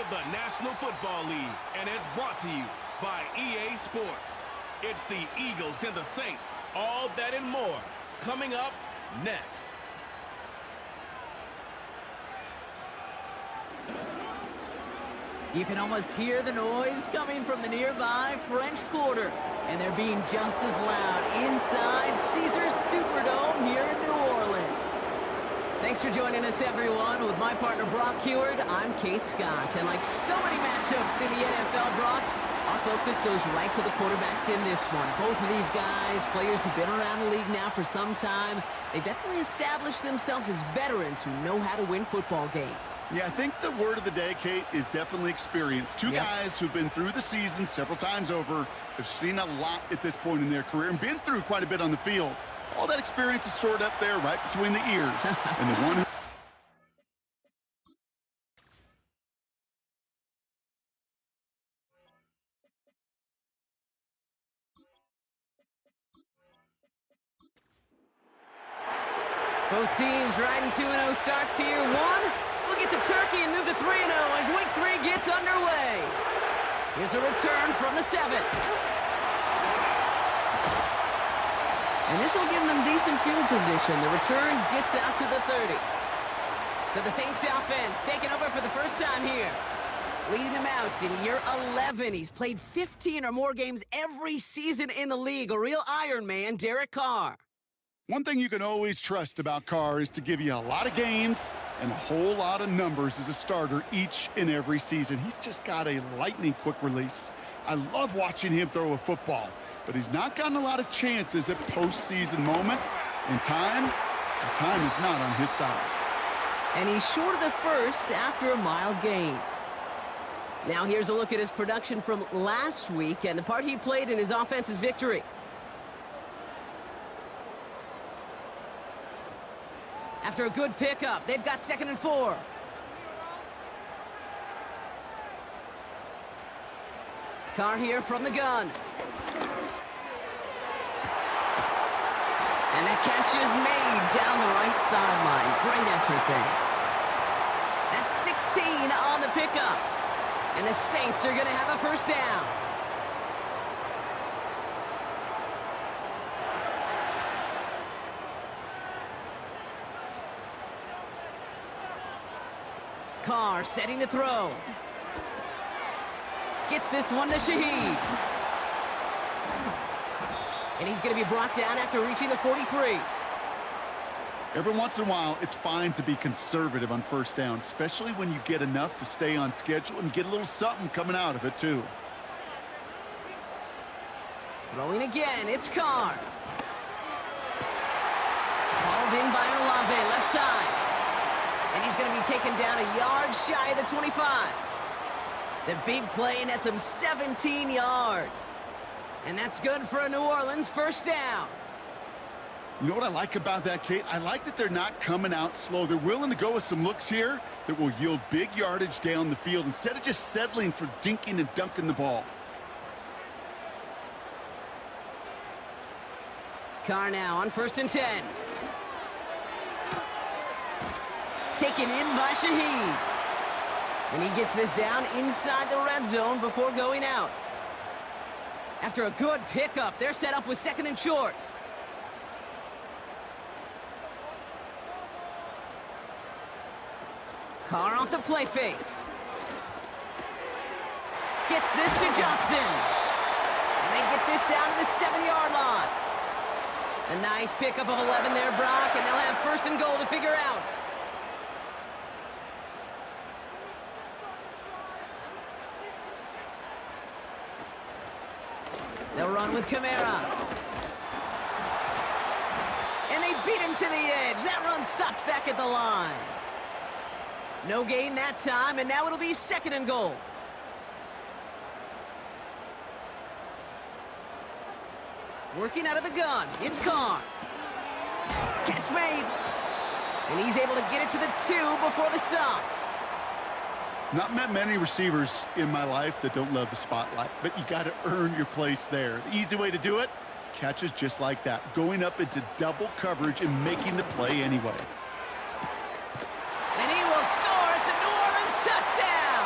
of the National Football League, and it's brought to you by EA Sports. It's the Eagles and the Saints, all that and more, coming up next. You can almost hear the noise coming from the nearby French Quarter, and they're being just as loud inside Caesars Superdome here in New Orleans. Thanks for joining us, everyone. With my partner, Brock Heward, I'm Kate Scott. And like so many matchups in the NFL, Brock, our focus goes right to the quarterbacks in this one. Both of these guys, players who've been around the league now for some time, they've definitely established themselves as veterans who know how to win football games. Yeah, I think the word of the day, Kate, is definitely experience. Two guys who've been through the season several times over, have seen a lot at this point in their career, and been through quite a bit on the field. All that experience is stored up there right between the ears. And the one who... Both teams riding 2-0 starts here. One, we'll get the turkey and move to 3-0 as week 3 gets underway. Here's a return from the 7. And this will give them decent field position. The return gets out to the 30. So the Saints offense taking over for the first time here. Leading them out in year 11. He's played 15 or more games every season in the league. A real Iron Man, Derek Carr. One thing you can always trust about Carr is to give you a lot of games and a whole lot of numbers as a starter each and every season. He's just got a lightning quick release. I love watching him throw a football, but he's not gotten a lot of chances at postseason moments. And time is not on his side. And he's short of the first after a mild gain. Now here's a look at his production from last week and the part he played in his offense's victory. After a good pickup, they've got 2nd and 4. Carr here from the gun. And that catch is made down the right sideline. Great effort there. That's 16 on the pickup. And the Saints are going to have a first down. Carr setting to throw. Gets this one to Shaheed. And he's going to be brought down after reaching the 43. Every once in a while, it's fine to be conservative on first down, especially when you get enough to stay on schedule and get a little something coming out of it, too. Throwing again, it's Carr. Called in by Olave, left side. And he's going to be taken down a yard shy of the 25. The big play nets him 17 yards. And that's good for a New Orleans first down. You know what I like about that, Kate? I like that they're not coming out slow. They're willing to go with some looks here that will yield big yardage down the field instead of just settling for dinking and dunking the ball. Carr now on 1st and 10. Taken in by Shaheed. And he gets this down inside the red zone before going out. After a good pickup, they're set up with 2nd and short. Carr off the play fake. Gets this to Johnson. And they get this down to the 7-yard line. A nice pickup of 11 there, Brock, and they'll have 1st and goal to figure out. They'll run with Kamara. And they beat him to the edge. That run stopped back at the line. No gain that time, and now it'll be 2nd and goal. Working out of the gun, it's Carr. Catch made. And he's able to get it to the 2 before the stop. Not met many receivers in my life that don't love the spotlight, but you got to earn your place there. The easy way to do it, catches just like that, going up into double coverage and making the play anyway. And he will score. It's a New Orleans touchdown.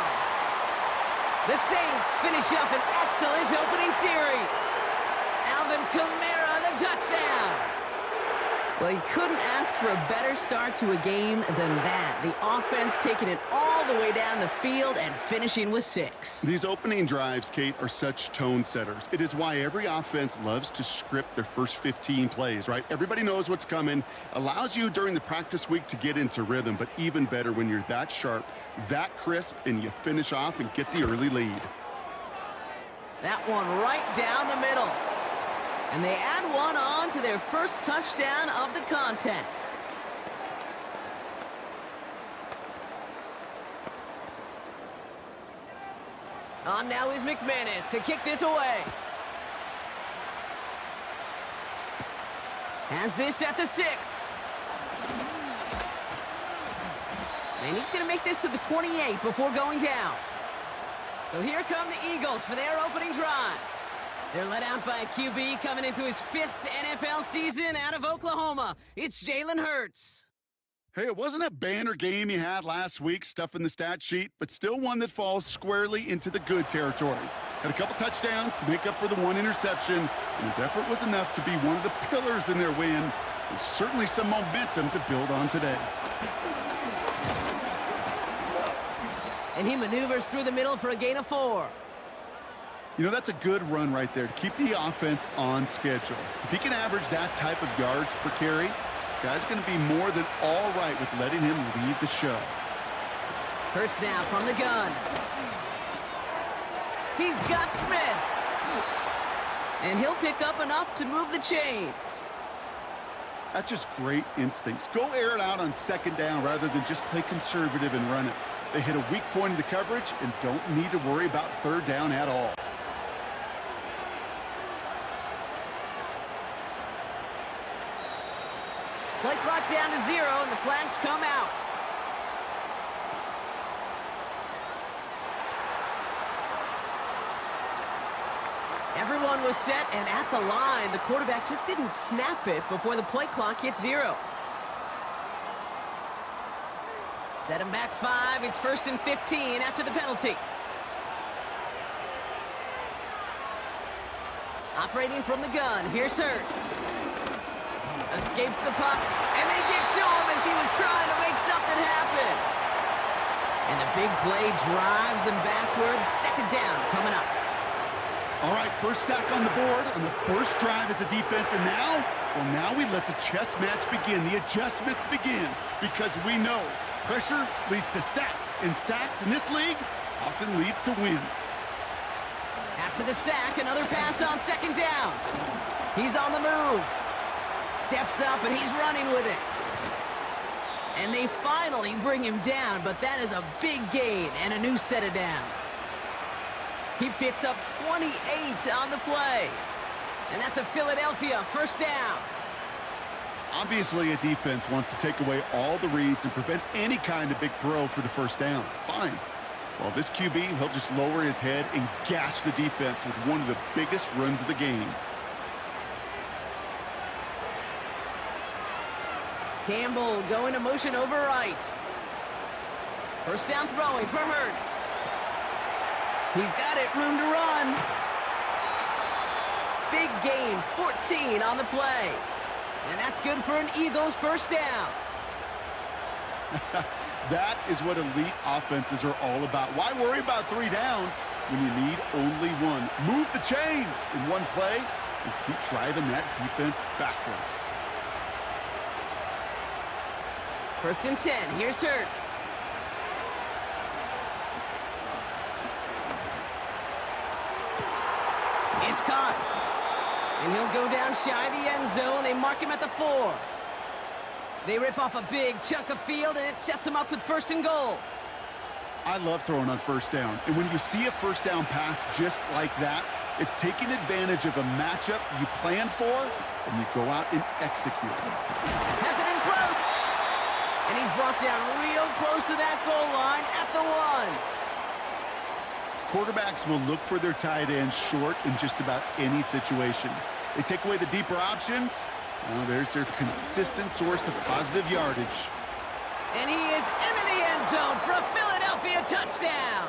The Saints finish up an excellent opening series. Alvin Kamara, the touchdown. Well, you couldn't ask for a better start to a game than that. The offense taking it all the way down the field and finishing with 6. These opening drives, Kate, are such tone setters. It is why every offense loves to script their first 15 plays, right? Everybody knows what's coming. Allows you during the practice week to get into rhythm, but even better when you're that sharp, that crisp, and you finish off and get the early lead. That one right down the middle. And they add one on to their first touchdown of the contest. On now is McManus to kick this away. Has this at the 6. And he's going to make this to the 28 before going down. So here come the Eagles for their opening drive. They're led out by a QB coming into his 5th NFL season out of Oklahoma. It's Jalen Hurts. Hey, it wasn't a banner game you had last week, stuff in the stat sheet, but still one that falls squarely into the good territory. Had a couple touchdowns to make up for the one interception, and his effort was enough to be one of the pillars in their win. And certainly some momentum to build on today. And he maneuvers through the middle for a gain of 4. You know, that's a good run right there to keep the offense on schedule. If he can average that type of yards per carry, this guy's going to be more than all right with letting him lead the show. Hurts now from the gun. He's got Smith. And he'll pick up enough to move the chains. That's just great instincts. Go air it out on second down rather than just play conservative and run it. They hit a weak point in the coverage and don't need to worry about third down at all. Play clock down to 0, and the flags come out. Everyone was set and at the line. The quarterback just didn't snap it before the play clock hit 0. Set him back 5. It's 1st and 15 after the penalty. Operating from the gun, here's Hurts. Escapes the puck, and they get to him as he was trying to make something happen. And the big play drives them backwards. Second down coming up. All right, first sack on the board on the first drive as a defense, and now we let the chess match begin. The adjustments begin, because we know pressure leads to sacks, and sacks in this league often leads to wins. After the sack, another pass on second down. He's on the move. Steps up, and he's running with it. And they finally bring him down, but that is a big gain and a new set of downs. He picks up 28 on the play. And that's a Philadelphia first down. Obviously, a defense wants to take away all the reads and prevent any kind of big throw for the first down. Fine. Well, this QB, he'll just lower his head and gash the defense with one of the biggest runs of the game. Campbell going to motion over right. First down throwing for Hurts. He's got it, room to run. Big gain, 14 on the play. And that's good for an Eagles first down. That is what elite offenses are all about. Why worry about 3 downs when you need only 1? Move the chains in one play and keep driving that defense backwards. First and 10, here's Hurts. It's caught. And he'll go down shy of the end zone. They mark him at the 4. They rip off a big chunk of field, and it sets them up with 1st and goal. I love throwing on first down. And when you see a first down pass just like that, it's taking advantage of a matchup you plan for, and you go out and execute. Has it in close. And he's brought down real close to that goal line at the 1. Quarterbacks will look for their tight ends short in just about any situation. They take away the deeper options. Well, there's their consistent source of positive yardage. And he is into the end zone for a Philadelphia touchdown.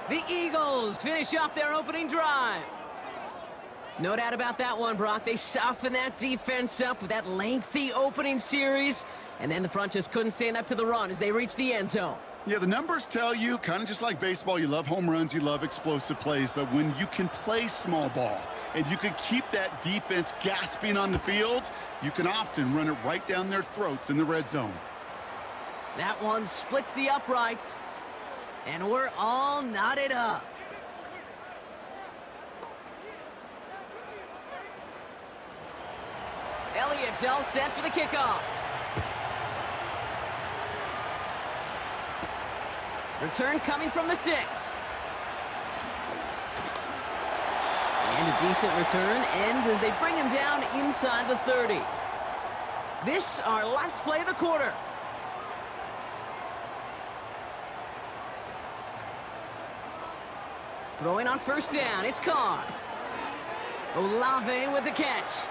The Eagles finish off their opening drive. No doubt about that one, Brock. They softened that defense up with that lengthy opening series, and then the front just couldn't stand up to the run as they reached the end zone. Yeah, the numbers tell you, kind of just like baseball, you love home runs, you love explosive plays, but when you can play small ball and you can keep that defense gasping on the field, you can often run it right down their throats in the red zone. That one splits the uprights, and we're all knotted up. Elliott's all set for the kickoff. Return coming from the 6. And a decent return ends as they bring him down inside the 30. This our last play of the quarter. Throwing on first down, it's Carr. Olave with the catch.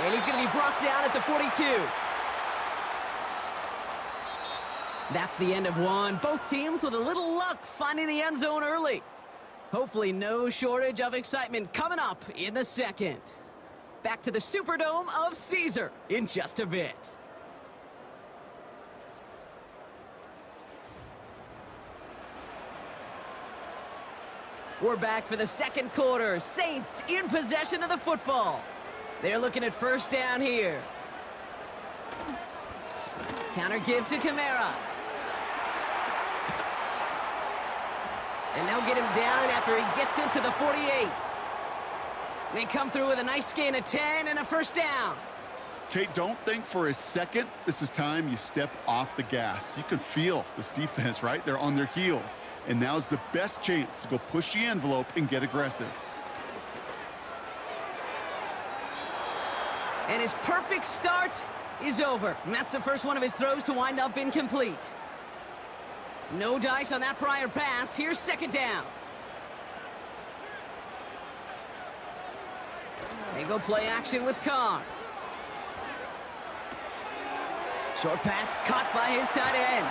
And he's going to be brought down at the 42. That's the end of one. Both teams with a little luck finding the end zone early. Hopefully no shortage of excitement coming up in the second. Back to the Superdome of Caesar in just a bit. We're back for the second quarter. Saints in possession of the football. They're looking at first down here. Counter give to Kamara. And they'll get him down after he gets into the 48. They come through with a nice gain of 10 and a first down. Kate, don't think for a second this is time you step off the gas. You can feel this defense, right? They're on their heels. And now's the best chance to go push the envelope and get aggressive. And his perfect start is over. And that's the first one of his throws to wind up incomplete. No dice on that prior pass. Here's second down. They go play action with Carr. Short pass caught by his tight end.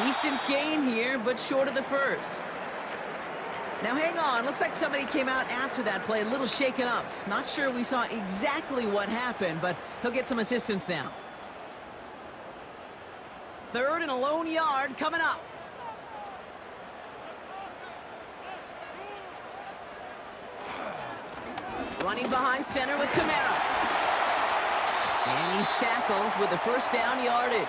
Decent gain here, but short of the first. Now hang on, looks like somebody came out after that play a little shaken up. Not sure we saw exactly what happened, but he'll get some assistance now. Third and a lone yard coming up. Running behind center with Kamara. And he's tackled with the first down yardage.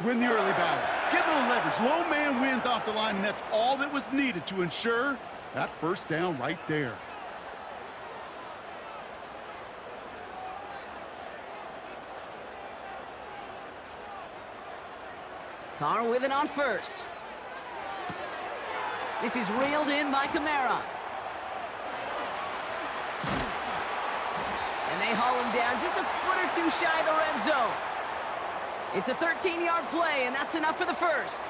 Win the early battle. Get a little leverage. Low man wins off the line, and that's all that was needed to ensure that first down right there. Carr with it on first. This is reeled in by Kamara. And they haul him down just a foot or two shy of the red zone. It's a 13-yard play, and that's enough for the first.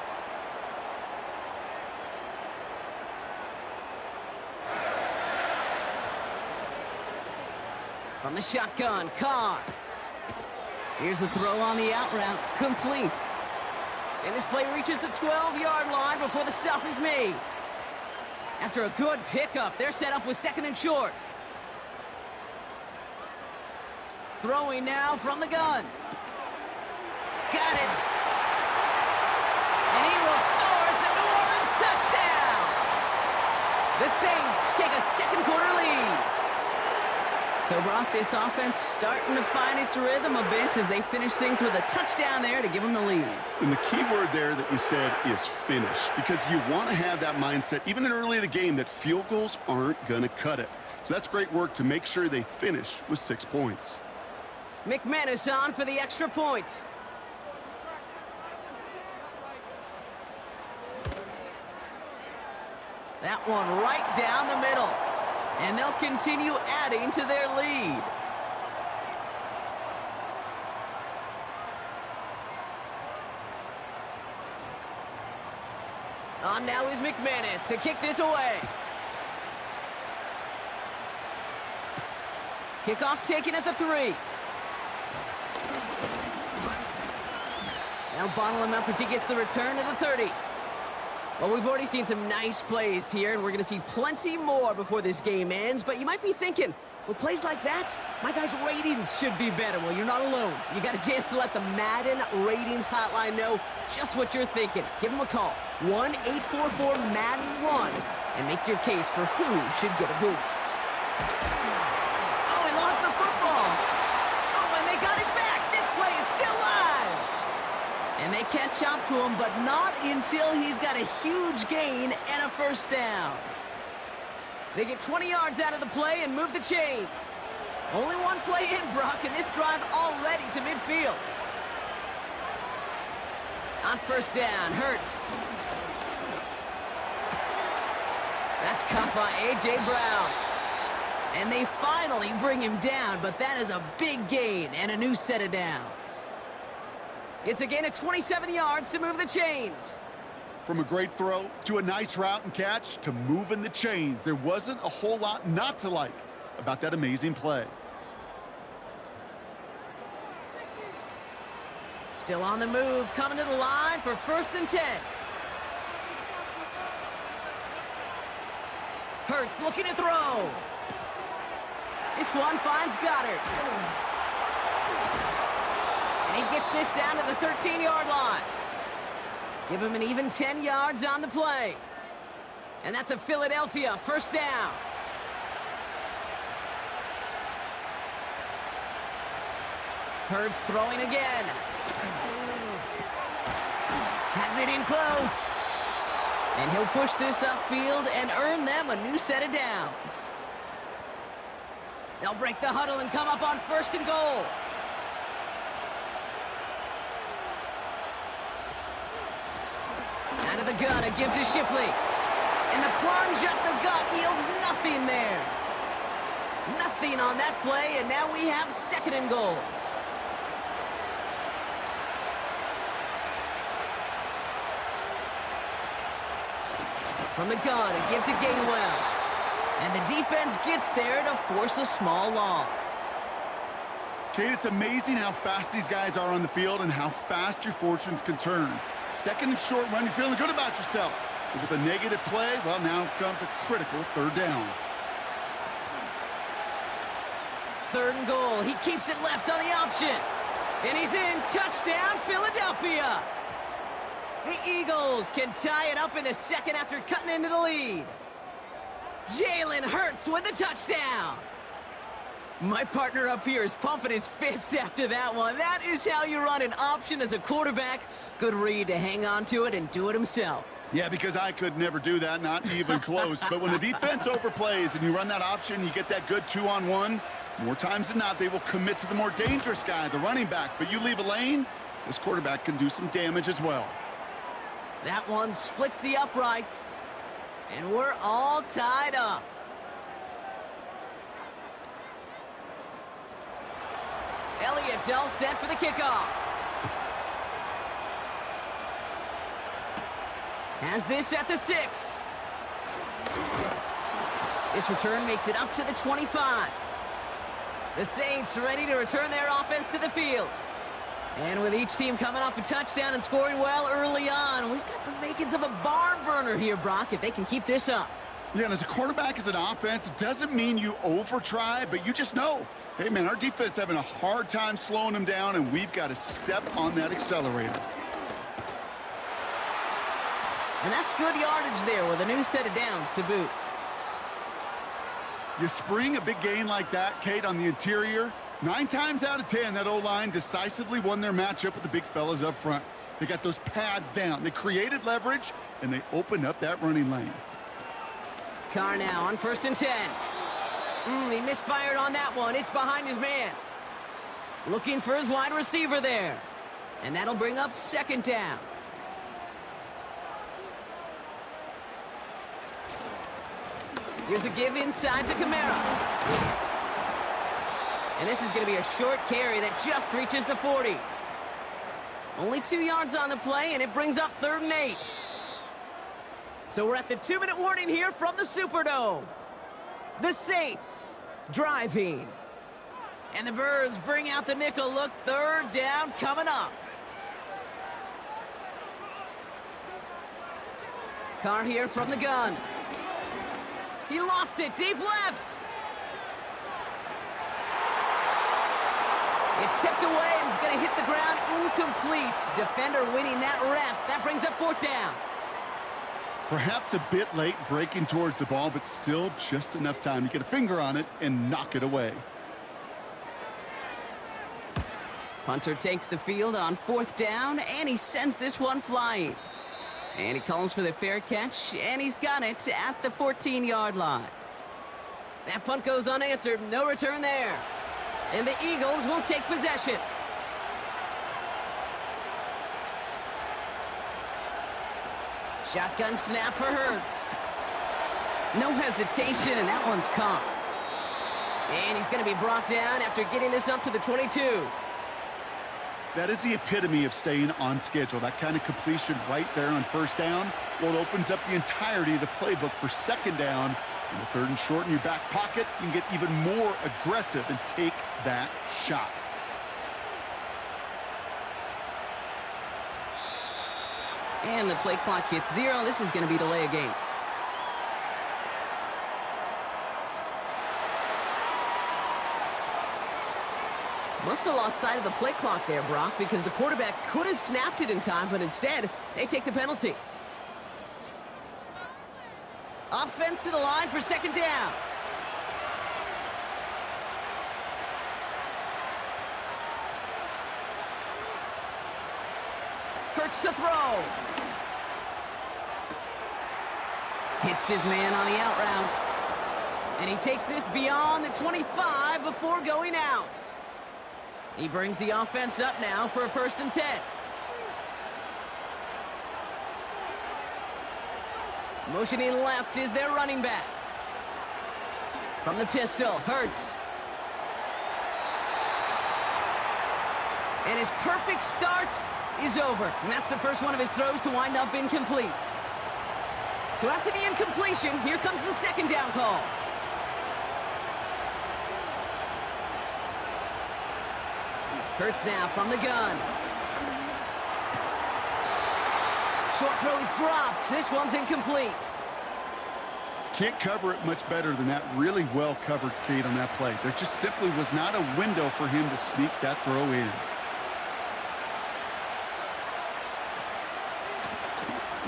From the shotgun, Carr. Here's the throw on the out route, complete. And this play reaches the 12-yard line before the stop is made. After a good pickup, they're set up with second and short. Throwing now from the gun. Got it. And he will score. It's a New Orleans touchdown. The Saints take a second quarter lead. So, Brock, this offense starting to find its rhythm a bit as they finish things with a touchdown there to give them the lead. And the key word there that you said is finish, because you want to have that mindset, even in early in the game, that field goals aren't going to cut it. So that's great work to make sure they finish with 6 points. McManus on for the extra point. That one right down the middle. And they'll continue adding to their lead. On now is McManus to kick this away. Kickoff taken at the 3. They'll bottle him up as he gets the return to the 30. Well, we've already seen some nice plays here, and we're going to see plenty more before this game ends. But you might be thinking, with plays like that, my guys' ratings should be better. Well, you're not alone. You got a chance to let the Madden ratings hotline know just what you're thinking. Give them a call, 1-844-MADDEN-1, and make your case for who should get a boost. Oh, he lost the football. Oh, and they got it back. This play is still live. And they catch up to him, but not until he's got a huge gain and a first down. They get 20 yards out of the play and move the chains. Only one play in, Brock, and this drive already to midfield. On first down, Hurts. That's caught by A.J. Brown. And they finally bring him down, but that is a big gain and a new set of downs. It's a gain of 27 yards to move the chains. From a great throw to a nice route and catch to moving the chains, there wasn't a whole lot not to like about that amazing play. Still on the move, coming to the line for 1st and 10. Hurts looking to throw. This one finds Goddard. And he gets this down to the 13-yard line. Give him an even 10 yards on the play. And that's a Philadelphia first down. Hurts throwing again. Has it in close. And he'll push this upfield and earn them a new set of downs. They'll break the huddle and come up on 1st and goal. Out of the gun, it gives to Shipley. And the plunge up the gut yields nothing there. Nothing on that play, and now we have 2nd and goal. From the gun, it gives to Gainwell. And the defense gets there to force a small loss. Kate, it's amazing how fast these guys are on the field and how fast your fortunes can turn. 2nd and short run, you're feeling good about yourself. But with a negative play, well, now comes a critical 3rd down. 3rd and goal. He keeps it left on the option. And he's in. Touchdown, Philadelphia. The Eagles can tie it up in the 2nd after cutting into the lead. Jalen Hurts with the touchdown. My partner up here is pumping his fist after that one. That is how you run an option as a quarterback. Good read to hang on to it and do it himself. Yeah, because I could never do that, not even close. But when the defense overplays and you run that option, you get that good 2-on-1, more times than not, they will commit to the more dangerous guy, the running back. But you leave a lane, this quarterback can do some damage as well. That one splits the uprights, and we're all tied up. Elliott's all set for the kickoff. Has this at the 6. This return makes it up to the 25. The Saints ready to return their offense to the field. And with each team coming off a touchdown and scoring well early on, we've got the makings of a barn burner here, Brock, if they can keep this up. Yeah, and as a quarterback, as an offense, it doesn't mean you over-try, but you just know, hey, man, our defense having a hard time slowing them down, and we've got to step on that accelerator. And that's good yardage there with a new set of downs to boot. You spring a big gain like that, Kate, on the interior, 9 times out of 10, that O-line decisively won their matchup with the big fellas up front. They got those pads down. They created leverage, and they opened up that running lane. Carr now on 1st and 10. He misfired on that one. It's behind his man. Looking for his wide receiver there. And that'll bring up 2nd down. Here's a give inside to Kamara. And this is going to be a short carry that just reaches the 40. Only 2 yards on the play, and it brings up 3rd and 8. So we're at the 2-minute warning here from the Superdome. The Saints driving. And the Birds bring out the nickel look. 3rd down coming up. Carr here from the gun. He lofts it deep left. It's tipped away and it's going to hit the ground incomplete. Defender winning that rep. That brings up 4th down. Perhaps a bit late breaking towards the ball, but still just enough time to get a finger on it and knock it away. Punter takes the field on 4th down, and he sends this one flying. And he calls for the fair catch, and he's got it at the 14-yard line. That punt goes unanswered. No return there. And the Eagles will take possession. Shotgun snap for Hurts. No hesitation, and that one's caught. And he's going to be brought down after getting this up to the 22. That is the epitome of staying on schedule. That kind of completion right there on 1st down. Well, it opens up the entirety of the playbook for 2nd down. In the 3rd and short in your back pocket, you can get even more aggressive and take that shot. And the play clock hits 0. This is going to be delay a game. Must have lost sight of the play clock there, Brock, because the quarterback could have snapped it in time, but instead, they take the penalty. Offense to the line for 2nd down. Hurts to throw. Hits his man on the out route. And he takes this beyond the 25 before going out. He brings the offense up now for a 1st and 10. Motioning left is their running back. From the pistol, Hurts. And his perfect start is over. And that's the first one of his throws to wind up incomplete. So after the incompletion, here comes the 2nd down call. Hurts now from the gun. Short throw is dropped. This one's incomplete. Can't cover it much better than that. Really well covered, Kate, on that play. There just simply was not a window for him to sneak that throw in.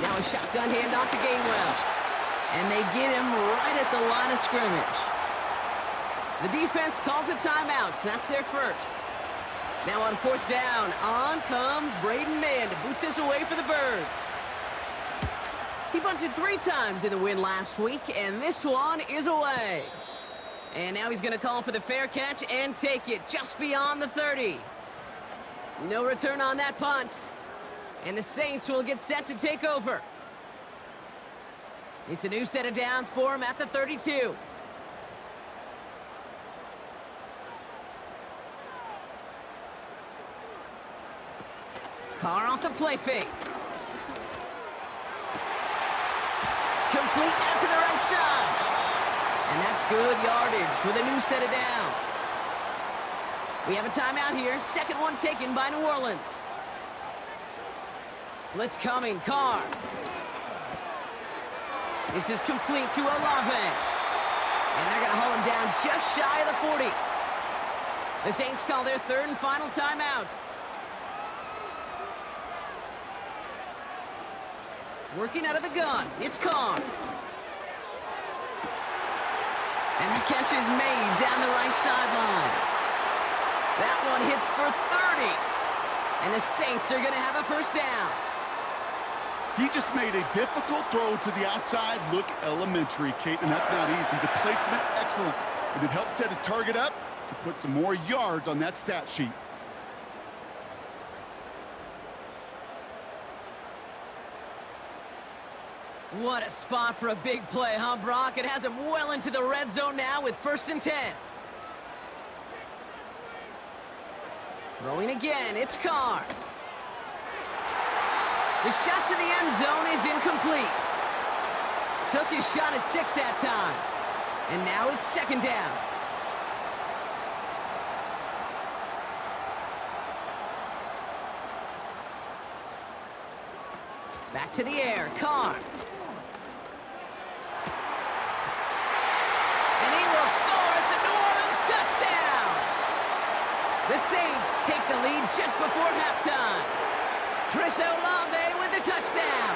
Now a shotgun handoff to Gainwell. And they get him right at the line of scrimmage. The defense calls a timeout. So that's their first. Now on 4th down, on comes Braden Mann to boot this away for the Birds. He bunted 3 times in the win last week, and this one is away. And now he's going to call for the fair catch and take it just beyond the 30. No return on that punt. And the Saints will get set to take over. It's a new set of downs for him at the 32. Carr off the play fake. Complete out to the right side. And that's good yardage with a new set of downs. We have a timeout here. 2nd one taken by New Orleans. Blitz coming. Carr. This is complete to Olave. And they're going to hold him down just shy of the 40. The Saints call their 3rd and final timeout. Working out of the gun, it's Carr. And that catch is made down the right sideline. That one hits for 30. And the Saints are going to have a 1st down. He just made a difficult throw to the outside. Look elementary, Kate, and that's not easy. The placement, excellent. And it helped set his target up to put some more yards on that stat sheet. What a spot for a big play, huh, Brock? It has him well into the red zone now with 1st and 10. Throwing again, it's Carr. The shot to the end zone is incomplete. Took his shot at 6 that time. And now it's 2nd down. Back to the air, Carr. Saints take the lead just before halftime. Chris Olave with the touchdown.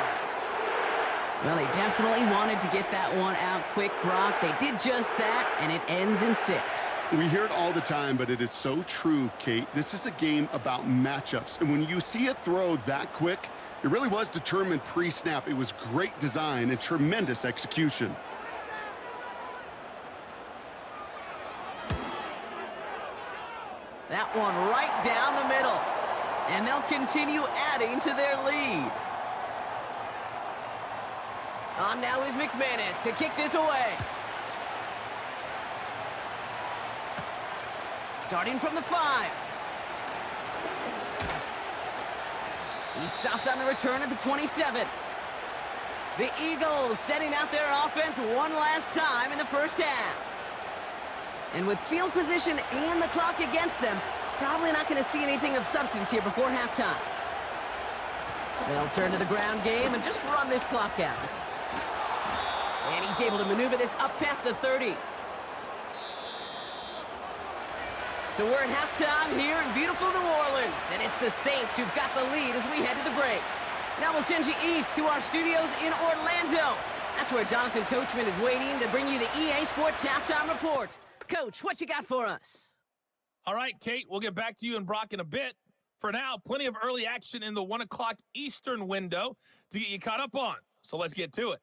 Well, they definitely wanted to get that one out quick, Brock. They did just that, and it ends in 6. We hear it all the time, but it is so true, Kate. This is a game about matchups. And when you see a throw that quick, it really was determined pre-snap. It was great design and tremendous execution. That one right down the middle. And they'll continue adding to their lead. On now is McManus to kick this away. Starting from the 5. He stopped on the return at the 27. The Eagles setting out their offense one last time in the first half. And with field position and the clock against them, probably not going to see anything of substance here before halftime. They'll turn to the ground game and just run this clock out. And he's able to maneuver this up past the 30. So we're at halftime here in beautiful New Orleans, and it's the Saints who've got the lead as we head to the break. Now we'll send you east to our studios in Orlando. That's where Jonathan Coachman is waiting to bring you the EA Sports Halftime Report. Coach, what you got for us? All right, Kate, we'll get back to you and Brock in a bit. For now, plenty of early action in the 1 o'clock Eastern window to get you caught up on. So let's get to it.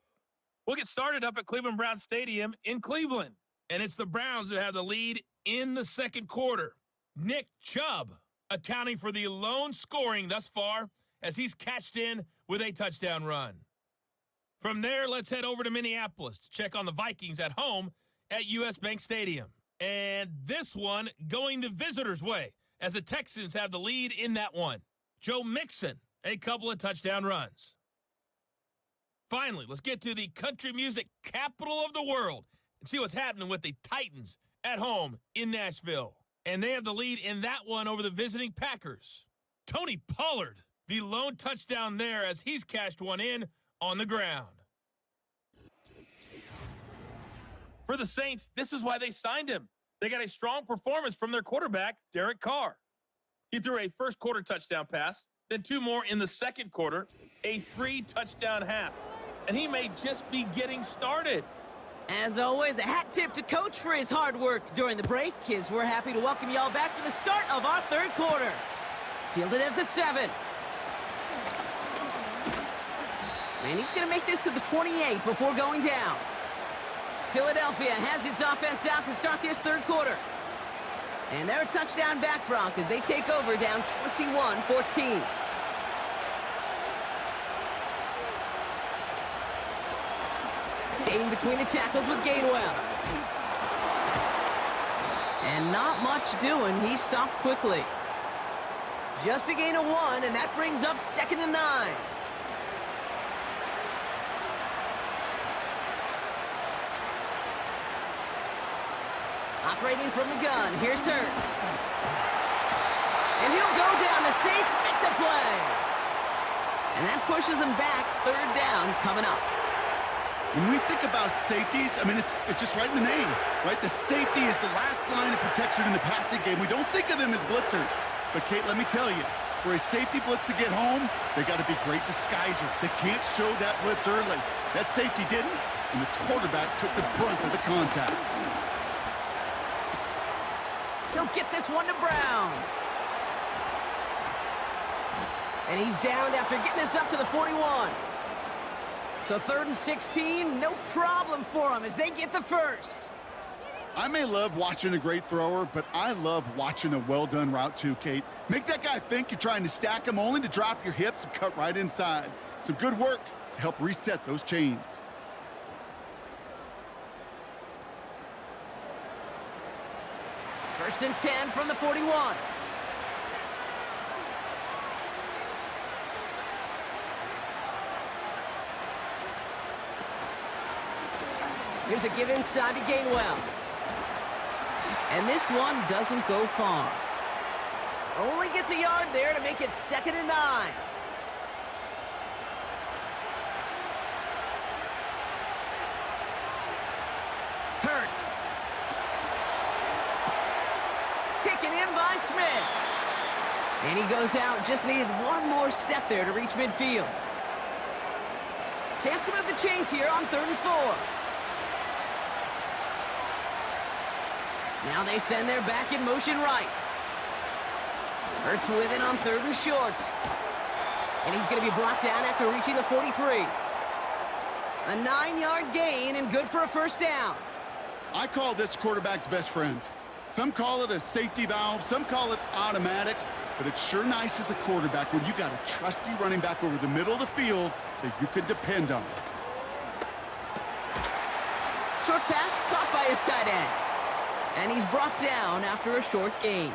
We'll get started up at Cleveland Browns Stadium in Cleveland. And it's the Browns who have the lead in the second quarter. Nick Chubb accounting for the lone scoring thus far as he's cashed in with a touchdown run. From there, let's head over to Minneapolis to check on the Vikings at home at US Bank Stadium. And this one going the visitors' way as the Texans have the lead in that one. Joe Mixon, a couple of touchdown runs. Finally, let's get to the country music capital of the world and see what's happening with the Titans at home in Nashville. And they have the lead in that one over the visiting Packers. Tony Pollard, the lone touchdown there as he's cashed one in on the ground. For the Saints, this is why they signed him. They got a strong performance from their quarterback, Derek Carr. He threw a first quarter touchdown pass, then 2 more in the second quarter, a 3-touchdown half. And he may just be getting started. As always, a hat tip to Coach for his hard work during the break, as we're happy to welcome y'all back for the start of our third quarter. Fielded at the 7. And he's going to make this to the 28 before going down. Philadelphia has its offense out to start this third quarter. And they're a touchdown back, Brock, as they take over down 21-14. Staying between the tackles with Gainwell. And not much doing. He stopped quickly. Just a gain of 1, and that brings up 2nd and 9. Operating from the gun, here's Hurts. And he'll go down. The Saints make the play. And that pushes them back. 3rd down coming up. When we think about safeties, I mean, it's just right in the name, right? The safety is the last line of protection in the passing game. We don't think of them as blitzers. But, Kate, let me tell you, for a safety blitz to get home, they got to be great disguisers. They can't show that blitz early. That safety didn't, and the quarterback took the brunt of the contact. He'll get this one to Brown. And he's down after getting this up to the 41. So 3rd and 16, no problem for them as they get the first. I may love watching a great thrower, but I love watching a well-done route too, Kate. Make that guy think you're trying to stack him only to drop your hips and cut right inside. Some good work to help reset those chains. First and 10 from the 41. Here's a give inside to Gainwell. And this one doesn't go far. Only gets a yard there to make it 2nd and 9. Hurts. Taken in by Smith. And he goes out, just needed one more step there to reach midfield. Chance to move the chains here on 3rd and 4. Now they send their back in motion right. Hurts with it on 3rd and short. And he's going to be brought down after reaching the 43. A 9-yard gain and good for a first down. I call this quarterback's best friend. Some call it a safety valve, some call it automatic, but it's sure nice as a quarterback when you got a trusty running back over the middle of the field that you can depend on. Short pass caught by his tight end. And he's brought down after a short gain.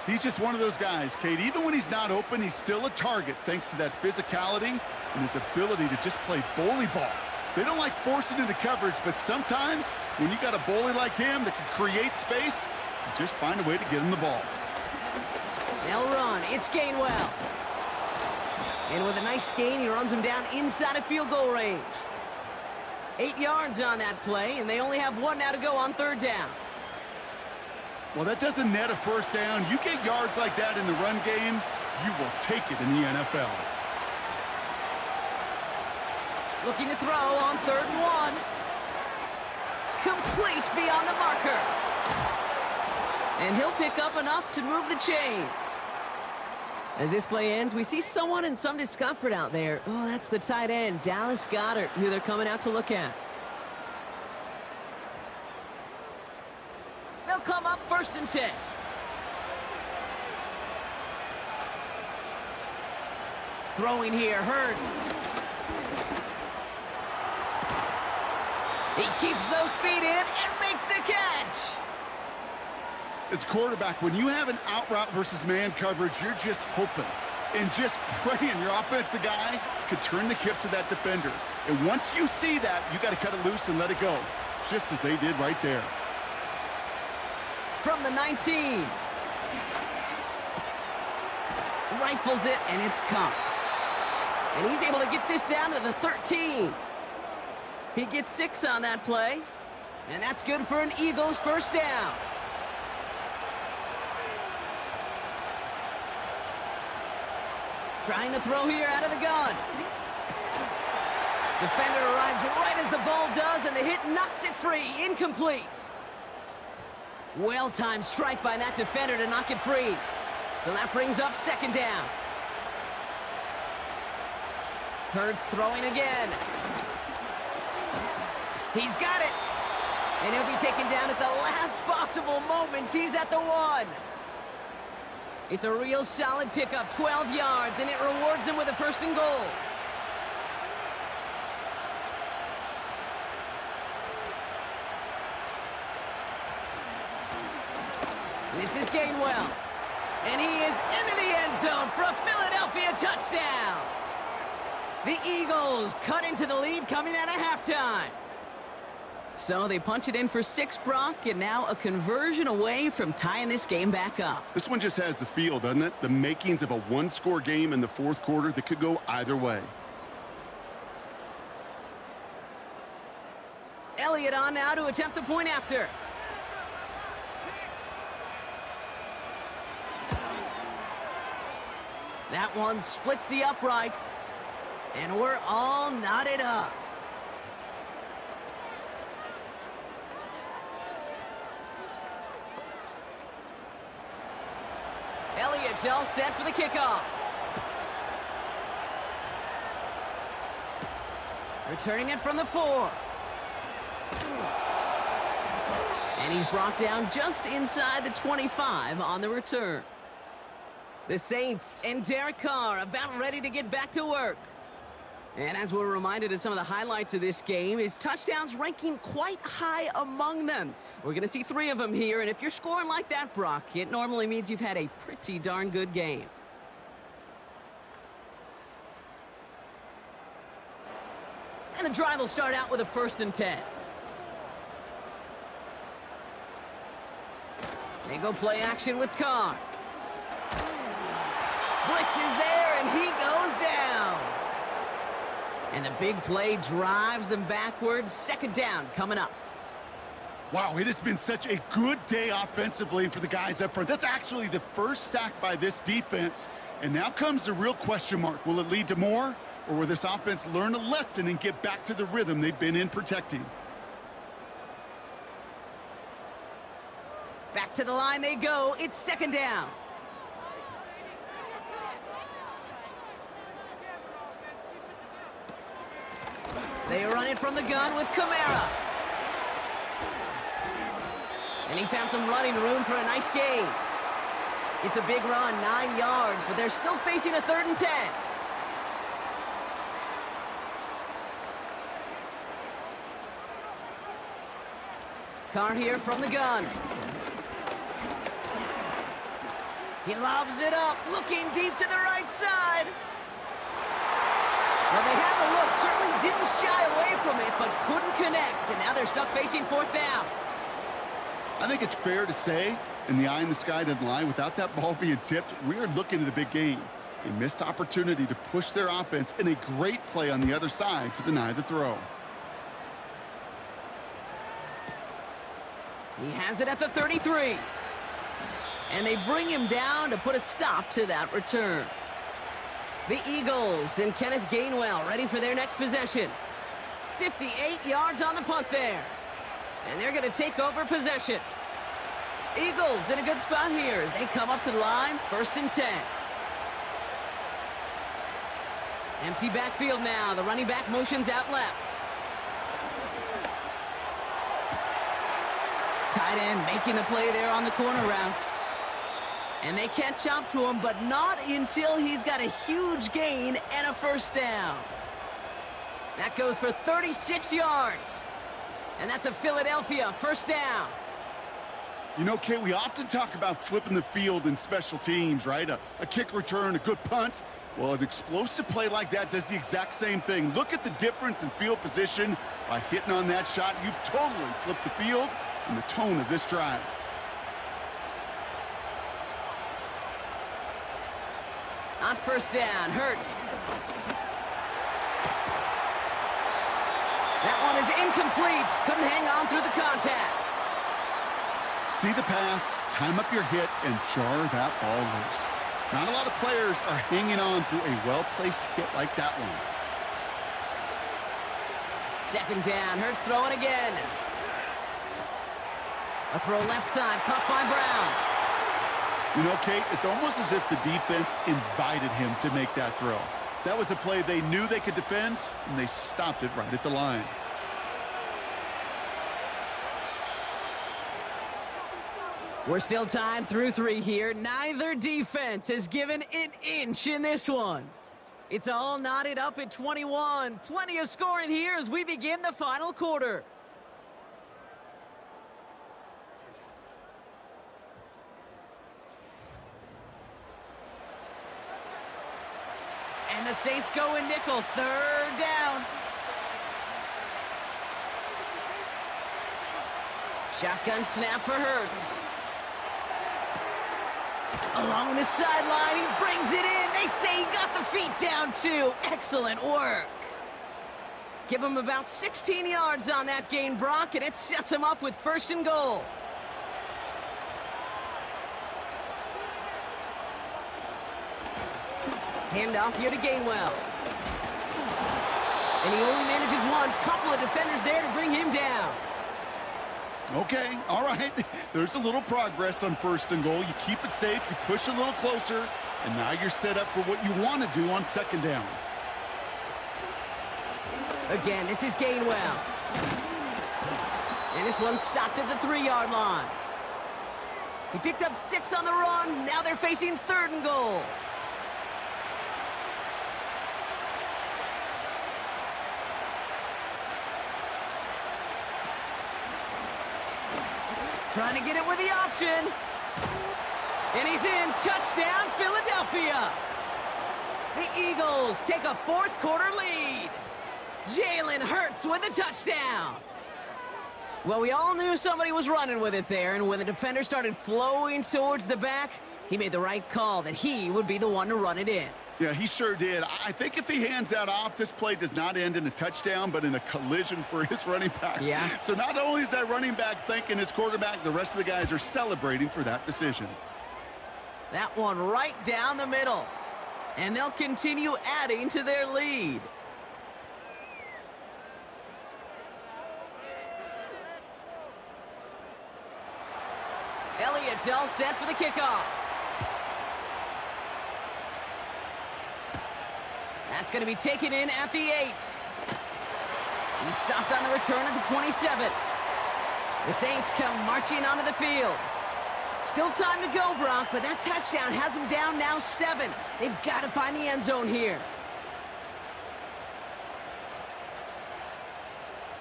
He's just one of those guys, Kate. Even when he's not open, he's still a target thanks to that physicality and his ability to just play bully ball. They don't like forcing into coverage, but sometimes when you got a bully like him that can create space, you just find a way to get him the ball. They'll run. It's Gainwell. And with a nice gain, he runs him down inside of field goal range. 8 yards on that play, and they only have 1 now to go on 3rd down. Well, that doesn't net a first down. You get yards like that in the run game, you will take it in the NFL. Looking to throw on 3rd and 1. Complete beyond the marker. And he'll pick up enough to move the chains. As this play ends, we see someone in some discomfort out there. Oh, that's the tight end, Dallas Goedert, who they're coming out to look at. They'll come up 1st and 10. Throwing here, Hurts. He keeps those feet in and makes the catch. As a quarterback, when you have an out route versus man coverage, you're just hoping and just praying your offensive guy could turn the hips of that defender. And once you see that, you got to cut it loose and let it go, just as they did right there. From the 19. Rifles it, and it's caught. And he's able to get this down to the 13. He gets 6 on that play, and that's good for an Eagles first down. Trying to throw here out of the gun. Defender arrives right as the ball does, and the hit knocks it free. Incomplete. Well-timed strike by that defender to knock it free. So that brings up 2nd down. Hurts throwing again. He's got it. And he'll be taken down at the last possible moment. He's at the 1. It's a real solid pickup, 12 yards, and it rewards him with a 1st and goal. This is Gainwell. And he is into the end zone for a Philadelphia touchdown. The Eagles cut into the lead coming out of halftime. So they punch it in for 6, Brock, and now a conversion away from tying this game back up. This one just has the feel, doesn't it? The makings of a one-score game in the 4th quarter that could go either way. Elliott on now to attempt the point after. That one splits the uprights, and we're all knotted up. Elliott's all set for the kickoff. Returning it from the 4. And he's brought down just inside the 25 on the return. The Saints and Derek Carr about ready to get back to work. And as we're reminded of some of the highlights of this game, his touchdowns ranking quite high among them. We're going to see 3 of them here, and if you're scoring like that, Brock, it normally means you've had a pretty darn good game. And the drive will start out with a 1st and 10. They go play action with Carr. Blitz is there, and he goes down. And the big play drives them backwards. 2nd down coming up. Wow, it has been such a good day offensively for the guys up front. That's actually the first sack by this defense. And now comes the real question mark. Will it lead to more? Or will this offense learn a lesson and get back to the rhythm they've been in protecting? Back to the line they go. It's second down. They run it from the gun with Kamara. And he found some running room for a nice gain. It's a big run, 9 yards, but they're still facing a 3rd and 10. Carr here from the gun. He lobs it up, looking deep to the right side. Well, they had the look, certainly didn't shy away from it, but couldn't connect, and now they're stuck facing 4th down. I think it's fair to say, in the eye in the sky doesn't lie, without that ball being tipped, we are looking at the big game. A missed opportunity to push their offense and a great play on the other side to deny the throw. He has it at the 33. And they bring him down to put a stop to that return. The Eagles and Kenneth Gainwell ready for their next possession. 58 yards on the punt there. And they're going to take over possession. Eagles in a good spot here as they come up to the line, 1st and 10. Empty backfield now. The running back motions out left. Tight end making the play there on the corner route. And they catch up to him, but not until he's got a huge gain and a 1st down. That goes for 36 yards. And that's a Philadelphia 1st down. You know, Kate, we often talk about flipping the field in special teams, right? A kick return, a good punt. Well, an explosive play like that does the exact same thing. Look at the difference in field position. By hitting on that shot, you've totally flipped the field and the tone of this drive. On 1st down, Hurts. That one is incomplete. Couldn't hang on through the contact. See the pass, time up your hit, and jar that ball loose. Not a lot of players are hanging on through a well-placed hit like that one. 2nd down, Hurts throwing again. A throw left side, caught by Brown. You know, Kate, it's almost as if the defense invited him to make that throw. That was a play they knew they could defend, and they stopped it right at the line. We're still tied through 3 here. Neither defense has given an inch in this one. It's all knotted up at 21. Plenty of scoring here as we begin the final quarter. And the Saints go in nickel. 3rd down. Shotgun snap for Hurts. Along the sideline, he brings it in. They say he got the feet down too. Excellent work. Give him about 16 yards on that gain, Brock, and it sets him up with 1st and goal. Handoff here to Gainwell. And he only manages one. Couple of defenders there to bring him down. Okay, all right. There's a little progress on 1st and goal. You keep it safe, you push a little closer, and now you're set up for what you want to do on 2nd down. Again, this is Gainwell. And this one's stopped at the 3-yard line. He picked up 6 on the run. Now they're facing 3rd and goal. Trying to get it with the option. And he's in. Touchdown, Philadelphia. The Eagles take a 4th quarter lead. Jalen Hurts with a touchdown. Well, we all knew somebody was running with it there, and when the defender started flowing towards the back, he made the right call that he would be the one to run it in. Yeah, he sure did. I think if he hands that off, this play does not end in a touchdown, but in a collision for his running back. Yeah. So not only is that running back thanking his quarterback, the rest of the guys are celebrating for that decision. That one right down the middle. And they'll continue adding to their lead. Elliott's all set for the kickoff. That's going to be taken in at the 8. He's stopped on the return at the 27. The Saints come marching onto the field. Still time to go, Brock, but that touchdown has them down now 7. They've got to find the end zone here.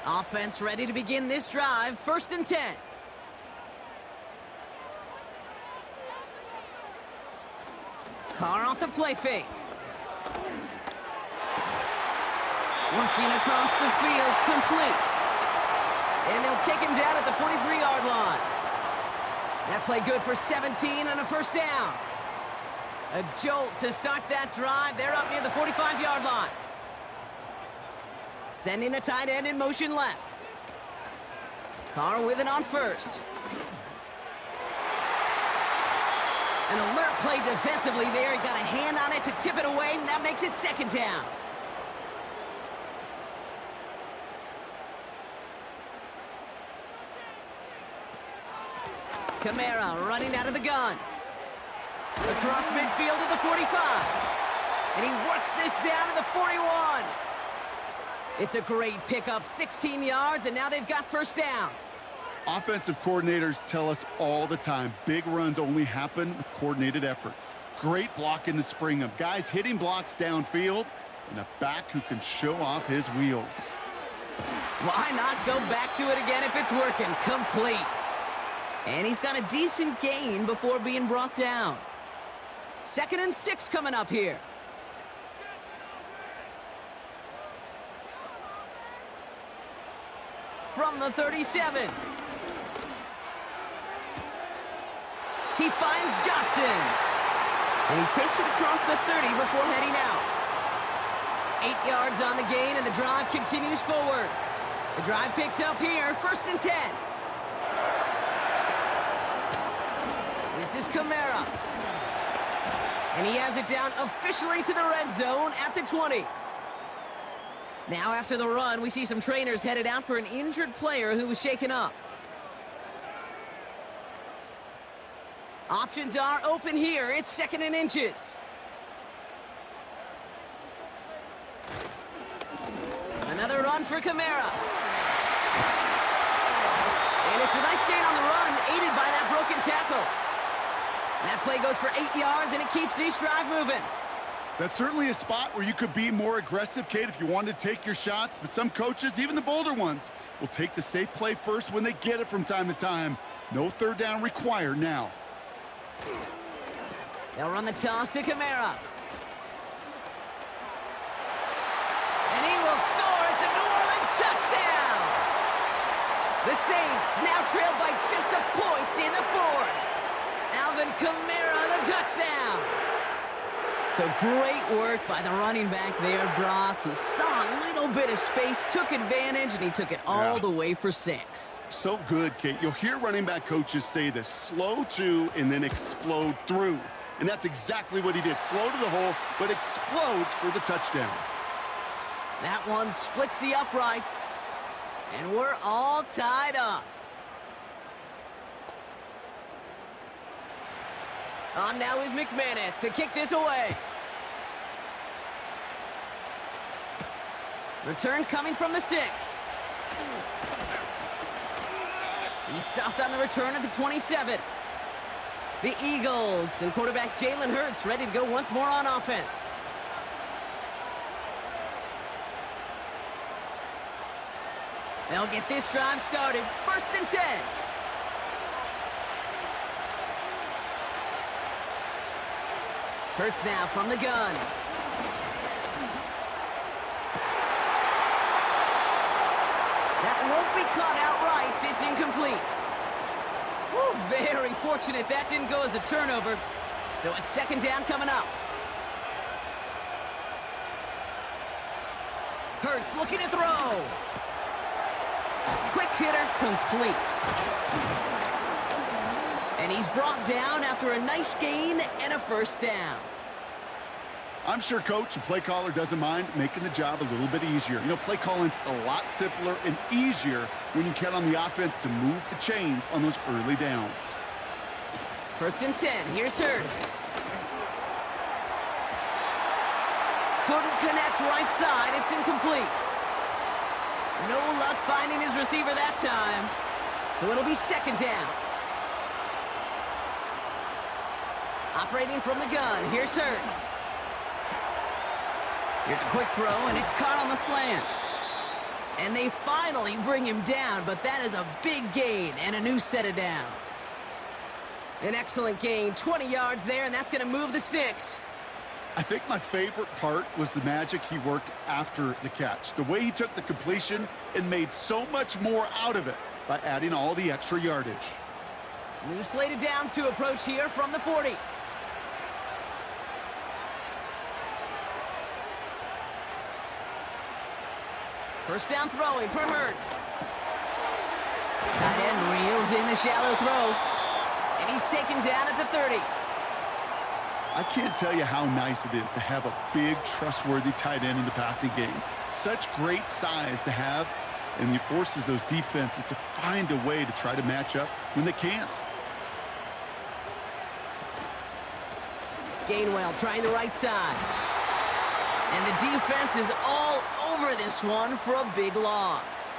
Offense ready to begin this drive. 1st and 10. Carr off the play fake. Working across the field, complete. And they'll take him down at the 43-yard line. That play good for 17 and a 1st down. A jolt to start that drive. They're up near the 45-yard line. Sending the tight end in motion left. Carr with it on 1st. An alert play defensively there. He got a hand on it to tip it away, and that makes it 2nd down. Kamara running out of the gun. Across midfield to the 45. And he works this down to the 41. It's a great pickup, 16 yards, and now they've got 1st down. Offensive coordinators tell us all the time, big runs only happen with coordinated efforts. Great blocking to spring them. Guys hitting blocks downfield, and a back who can show off his wheels. Why not go back to it again if it's working? Complete. And he's got a decent gain before being brought down. 2nd and 6 coming up here. From the 37. He finds Johnson. And he takes it across the 30 before heading out. 8 yards on the gain, and the drive continues forward. The drive picks up here, 1st and 10. This is Kamara. And he has it down officially to the red zone at the 20. Now after the run, we see some trainers headed out for an injured player who was shaken up. Options are open here. It's 2nd and inches. Another run for Kamara. And it's a nice gain on the run, aided by that broken tackle. And that play goes for 8 yards, and it keeps this drive moving. That's certainly a spot where you could be more aggressive, Kate, if you wanted to take your shots. But some coaches, even the bolder ones, will take the safe play first when they get it from time to time. No 3rd down required now. They'll run the toss to Kamara. And he will score. It's a New Orleans touchdown. The Saints now trailed by just a point in the 4th. Alvin Kamara, the touchdown. So great work by the running back there, Brock. He saw a little bit of space, took advantage, and he took it all the way for 6. So good, Kate. You'll hear running back coaches say this, slow to and then explode through. And that's exactly what he did. Slow to the hole, but explodes for the touchdown. That one splits the uprights, and we're all tied up. On now is McManus to kick this away. Return coming from the 6. He's stopped on the return at the 27. The Eagles and quarterback Jalen Hurts ready to go once more on offense. They'll get this drive started. 1st and 10. Hurts now from the gun. That won't be caught outright. It's incomplete. Woo, very fortunate that didn't go as a turnover. So it's 2nd down coming up. Hurts looking to throw. Quick hitter complete. And he's brought down after a nice gain and a first down. I'm sure coach and play caller doesn't mind making the job a little bit easier. You know, play calling's a lot simpler and easier when you count on the offense to move the chains on those early downs. 1st and 10. Here's Hurts. Couldn't connect right side. It's incomplete. No luck finding his receiver that time. So it'll be 2nd down. Operating from the gun. Here's Hurts. Here's a quick throw, and it's caught on the slant. And they finally bring him down, but that is a big gain and a new set of downs. An excellent gain, 20 yards there, and that's going to move the sticks. I think my favorite part was the magic he worked after the catch. The way he took the completion and made so much more out of it by adding all the extra yardage. New slate of downs to approach here from the 40. First down throwing for Hurts. Tight end reels in the shallow throw. And he's taken down at the 30. I can't tell you how nice it is to have a big, trustworthy tight end in the passing game. Such great size to have, and he forces those defenses to find a way to try to match up when they can't. Gainwell trying the right side. And the defense is all over this one for a big loss.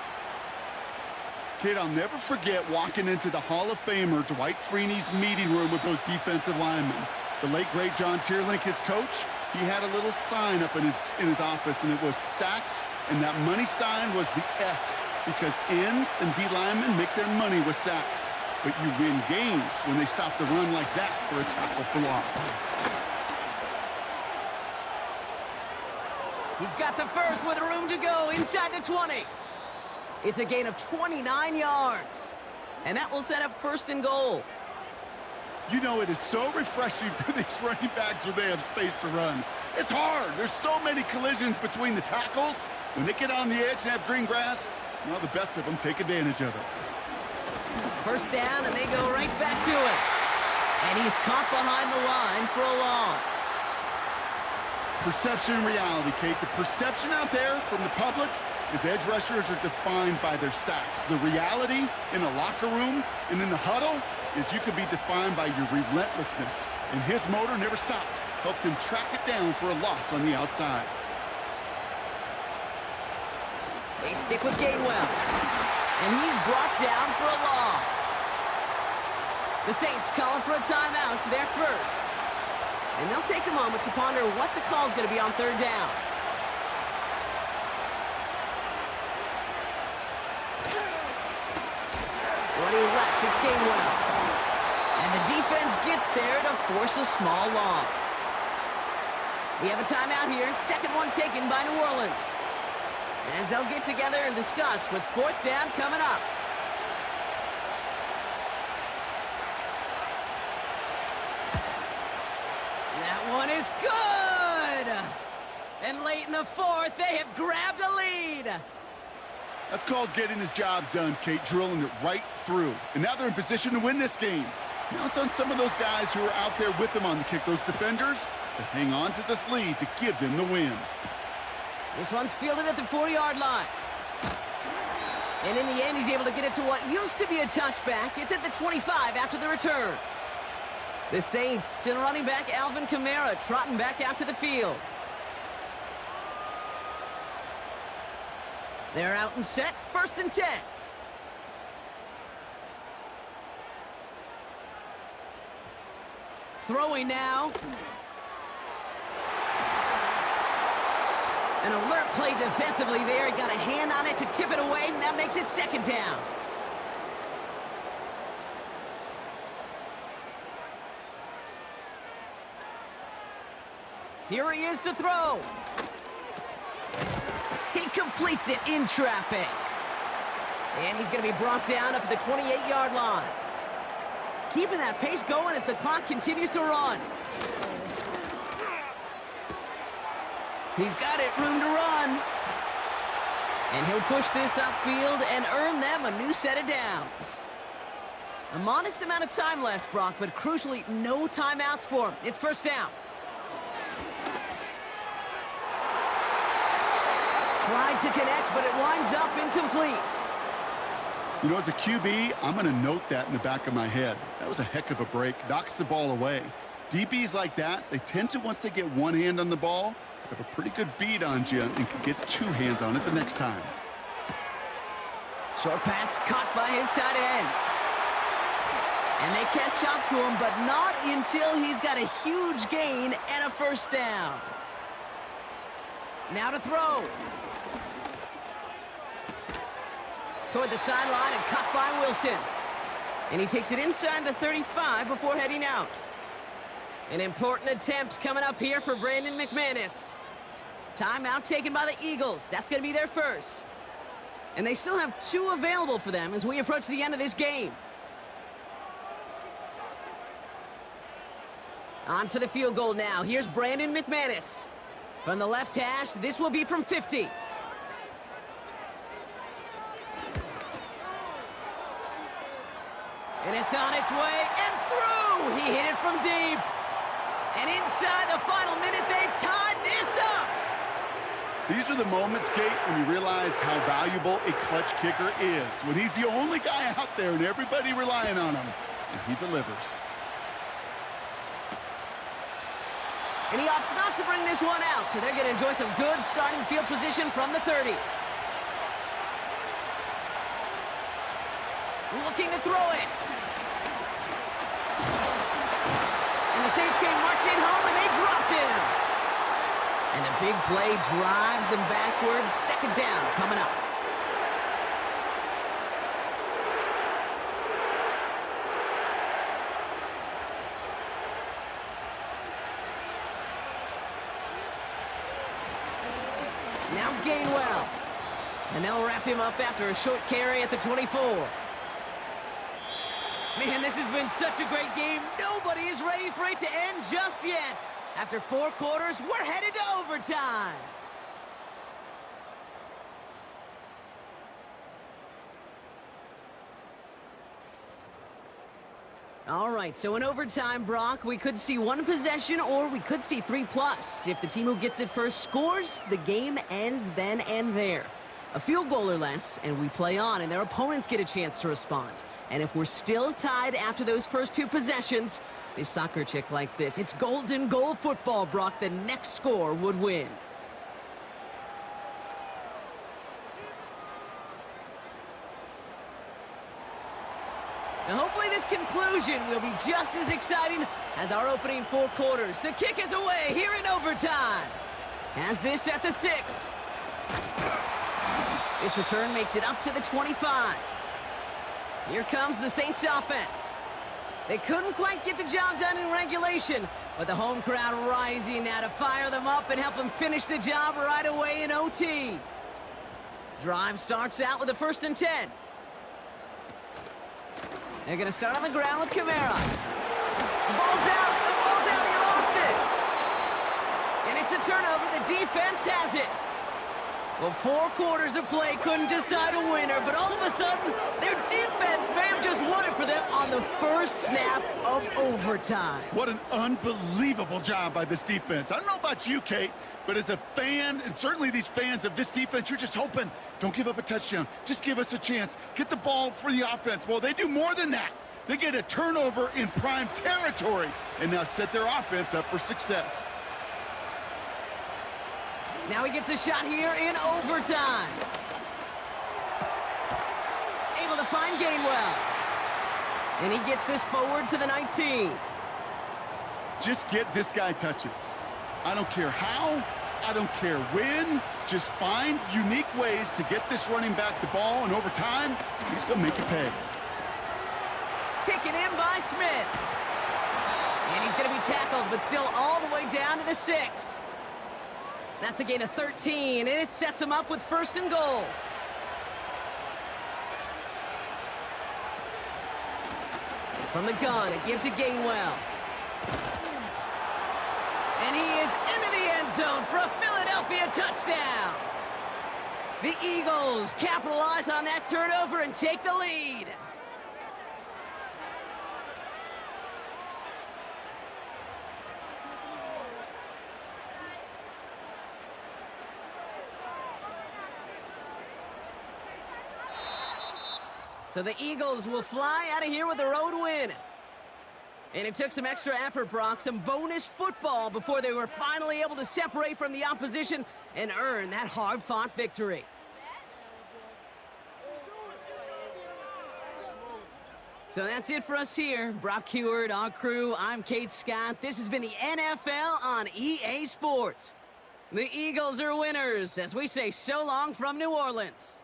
Kid, I'll never forget walking into the Hall of Famer Dwight Freeney's meeting room with those defensive linemen. The late, great John Tierlink, his coach, he had a little sign up in his office, and it was sacks, and that money sign was the S, because ends and D linemen make their money with sacks. But you win games when they stop the run like that for a tackle for loss. He's got the first with room to go inside the 20. It's a gain of 29 yards. And that will set up 1st and goal. You know, it is so refreshing for these running backs when they have space to run. It's hard. There's so many collisions between the tackles. When they get on the edge and have green grass, well, the best of them take advantage of it. First down, and they go right back to it. And he's caught behind the line for a loss. Perception and reality, Kate. The perception out there from the public is edge rushers are defined by their sacks. The reality in a locker room and in the huddle is you could be defined by your relentlessness. And his motor never stopped. Helped him track it down for a loss on the outside. They stick with Gainwell. And he's brought down for a loss. The Saints calling for a timeout. They're first. And they'll take a moment to ponder what the call is going to be on 3rd down. Running left, it's Gainwell. And the defense gets there to force a small loss. We have a timeout here. 2nd one taken by New Orleans. As they'll get together and discuss with 4th down coming up. That one is good! And late in the 4th, they have grabbed a lead. That's called getting his job done, Kate, drilling it right through. And now they're in position to win this game. Now it's on some of those guys who are out there with them on the kick, those defenders, to hang on to this lead to give them the win. This one's fielded at the 40-yard line. And in the end, he's able to get it to what used to be a touchback. It's at the 25 after the return. The Saints and running back Alvin Kamara trotting back out to the field. They're out and set. 1st and 10. Throwing now. An alert play defensively there. He got a hand on it to tip it away, and that makes it 2nd down. Here he is to throw. He completes it in traffic. And he's going to be brought down up at the 28-yard line. Keeping that pace going as the clock continues to run. He's got it, room to run. And he'll push this upfield and earn them a new set of downs. A modest amount of time left, Brock, but crucially, no timeouts for him. It's first down. Tried to connect, but it winds up incomplete. You know, as a QB, I'm going to note that in the back of my head. That was a heck of a break. Knocks the ball away. DBs like that, they tend to, once they get one hand on the ball, have a pretty good beat on you and can get two hands on it the next time. Short pass caught by his tight end. And they catch up to him, but not until he's got a huge gain and a first down. Now to throw. Toward the sideline and caught by Wilson. And he takes it inside the 35 before heading out. An important attempt coming up here for Brandon McManus. Timeout taken by the Eagles. That's going to be their first. And they still have 2 available for them as we approach the end of this game. On for the field goal now. Here's Brandon McManus. From the left hash, this will be from 50. And it's on its way and through. He hit it from deep. And inside the final minute, they've tied this up. These are the moments, Kate, when you realize how valuable a clutch kicker is. When he's the only guy out there and everybody relying on him, and he delivers. And he opts not to bring this one out, so they're going to enjoy some good starting field position from the 30. Looking to throw it. And the Saints came marching home, and they dropped him. And the big play drives them backwards. Second down coming up. Now Gainwell. And they'll wrap him up after a short carry at the 24. Man, this has been such a great game. Nobody is ready for it to end just yet. After 4 quarters, we're headed to overtime. All right, so in overtime, Brock, we could see 1 possession or we could see 3+. If the team who gets it first scores, the game ends then and there. A field goal or less, and we play on, and their opponents get a chance to respond. And if we're still tied after those first 2 possessions, this soccer chick likes this. It's golden goal football, Brock. The next score would win. Now, hopefully this conclusion will be just as exciting as our opening 4 quarters. The kick is away here in overtime. Has this at the 6. This return makes it up to the 25. Here comes the Saints offense. They couldn't quite get the job done in regulation, but the home crowd rising now to fire them up and help them finish the job right away in OT. Drive starts out with a 1st and 10. They're going to start on the ground with Kamara. The ball's out. The ball's out. He lost it. And it's a turnover. The defense has it. Well, 4 quarters of play couldn't decide a winner, but all of a sudden, their defense may have just won it for them on the first snap of overtime. What an unbelievable job by this defense. I don't know about you, Kate, but as a fan, and certainly these fans of this defense, you're just hoping, don't give up a touchdown. Just give us a chance. Get the ball for the offense. Well, they do more than that. They get a turnover in prime territory and now set their offense up for success. Now he gets a shot here in overtime. Able to find Gainwell. And he gets this forward to the 19. Just get this guy touches. I don't care how, I don't care when. Just find unique ways to get this running back the ball, and over time, he's going to make you pay. Taken in by Smith. And he's going to be tackled, but still all the way down to the 6. That's a gain of 13, and it sets him up with 1st and goal. From the gun, a give to Gainwell. And he is into the end zone for a Philadelphia touchdown. The Eagles capitalize on that turnover and take the lead. So the Eagles will fly out of here with a road win. And it took some extra effort, Brock, some bonus football before they were finally able to separate from the opposition and earn that hard-fought victory. So that's it for us here. Brock Heward, our crew, I'm Kate Scott. This has been the NFL on EA Sports. The Eagles are winners as we say so long from New Orleans.